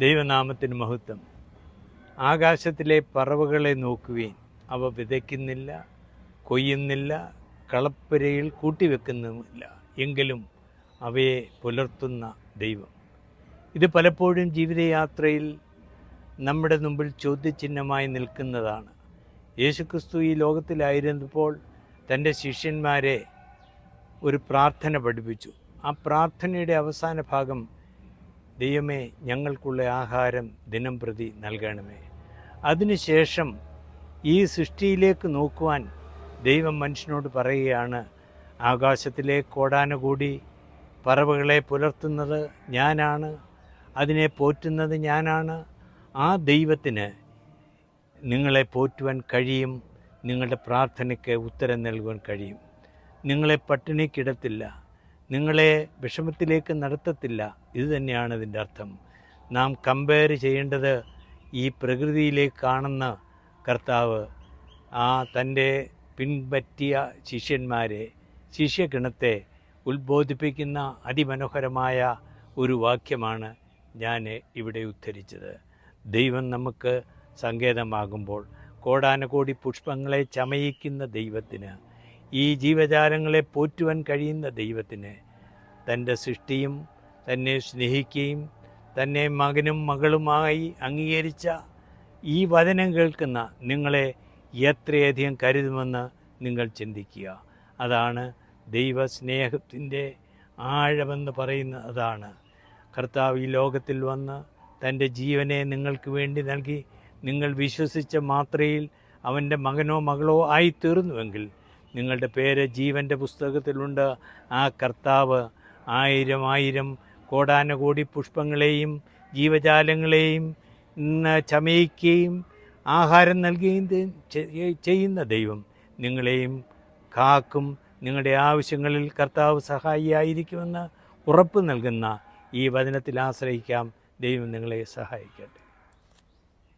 ദൈവനാമത്തിന് മഹത്വം. ആകാശത്തിലെ പറവകളെ നോക്കുവേൻ, അവ വിതയ്ക്കുന്നില്ല, കൊയ്യുന്നില്ല, കളപ്പുരയിൽ കൂട്ടിവെക്കുന്നുമില്ല, എങ്കിലും അവയെ പുലർത്തുന്ന ദൈവം. ഇത് പലപ്പോഴും ജീവിതയാത്രയിൽ നമ്മുടെ മുമ്പിൽ ചോദ്യചിഹ്നമായി നിൽക്കുന്നതാണ്. യേശുക്രിസ്തു ഈ ലോകത്തിലായിരുന്നപ്പോൾ തൻ്റെ ശിഷ്യന്മാരെ ഒരു പ്രാർത്ഥന പഠിപ്പിച്ചു. ആ പ്രാർത്ഥനയുടെ അവസാന ഭാഗം, ദൈവമേ ഞങ്ങൾക്കുള്ള ആഹാരം ദിനം പ്രതി നൽകണമേ. അതിനുശേഷം ഈ സൃഷ്ടിയിലേക്ക് നോക്കുവാൻ ദൈവം മനുഷ്യനോട് പറയുകയാണ്, ആകാശത്തിലെ കോടാനുകൂടി പറവകളെ പുലർത്തുന്നത് ഞാനാണ്, അതിനെ പോറ്റുന്നത് ഞാനാണ്. ആ ദൈവത്തിന് നിങ്ങളെ പോറ്റുവാൻ കഴിയും, നിങ്ങളുടെ പ്രാർത്ഥനയ്ക്ക് ഉത്തരം നൽകുവാൻ കഴിയും. നിങ്ങളെ പട്ടിണി കിടത്തില്ല, നിങ്ങളെ വിഷമത്തിലേക്ക് നടത്തത്തില്ല. ഇത് തന്നെയാണ് ഇതിൻ്റെ അർത്ഥം. നാം കമ്പയർ ചെയ്യേണ്ടത് ഈ പ്രകൃതിയിലേക്ക് കാണുന്ന കർത്താവ് തൻ്റെ പിൻപറ്റിയ ശിഷ്യന്മാരെ, ശിഷ്യഗണത്തെ ഉത്ബോധിപ്പിക്കുന്ന അതിമനോഹരമായ ഒരു വാക്യമാണ് ഞാൻ ഇവിടെ ഉദ്ധരിച്ചത്. ദൈവം നമുക്ക് സങ്കേതമാകുമ്പോൾ, കോടാനുകോടി പുഷ്പങ്ങളെ ചമയിക്കുന്ന ദൈവത്തിന്, ഈ ജീവജാലങ്ങളെ പോറ്റുവാൻ കഴിയുന്ന ദൈവത്തിന്, തൻ്റെ സൃഷ്ടിയും തന്നെ സ്നേഹിക്കുകയും തന്നെ മകനും മകളുമായി അംഗീകരിച്ച ഈ വചനം കേൾക്കുന്ന നിങ്ങളെ എത്രയധികം കരുതുമെന്ന് നിങ്ങൾ ചിന്തിക്കുക. അതാണ് ദൈവസ്നേഹത്തിൻ്റെ ആഴമെന്ന് പറയുന്നത്. അതാണ് കർത്താവ് ഈ ലോകത്തിൽ വന്ന് തൻ്റെ ജീവനെ നിങ്ങൾക്ക് വേണ്ടി നൽകി. നിങ്ങൾ വിശ്വസിച്ച മാത്രയിൽ അവൻ്റെ മകനോ മകളോ ആയിത്തീർന്നുവെങ്കിൽ നിങ്ങളുടെ പേര് ജീവൻ്റെ പുസ്തകത്തിലുണ്ട്. ആ കർത്താവ് ആയിരം കോടാനുകോടി പുഷ്പങ്ങളെയും ജീവജാലങ്ങളെയും ചമയിക്കുകയും ആഹാരം നൽകുകയും ചെയ്യുന്ന ദൈവം നിങ്ങളെയും കാക്കും. നിങ്ങളുടെ ആവശ്യങ്ങളിൽ കർത്താവ് സഹായിയായിരിക്കുമെന്ന് ഉറപ്പ് നൽകുന്ന ഈ വചനത്തിൽ ആശ്രയിക്കാം. ദൈവം നിങ്ങളെ സഹായിക്കട്ടെ.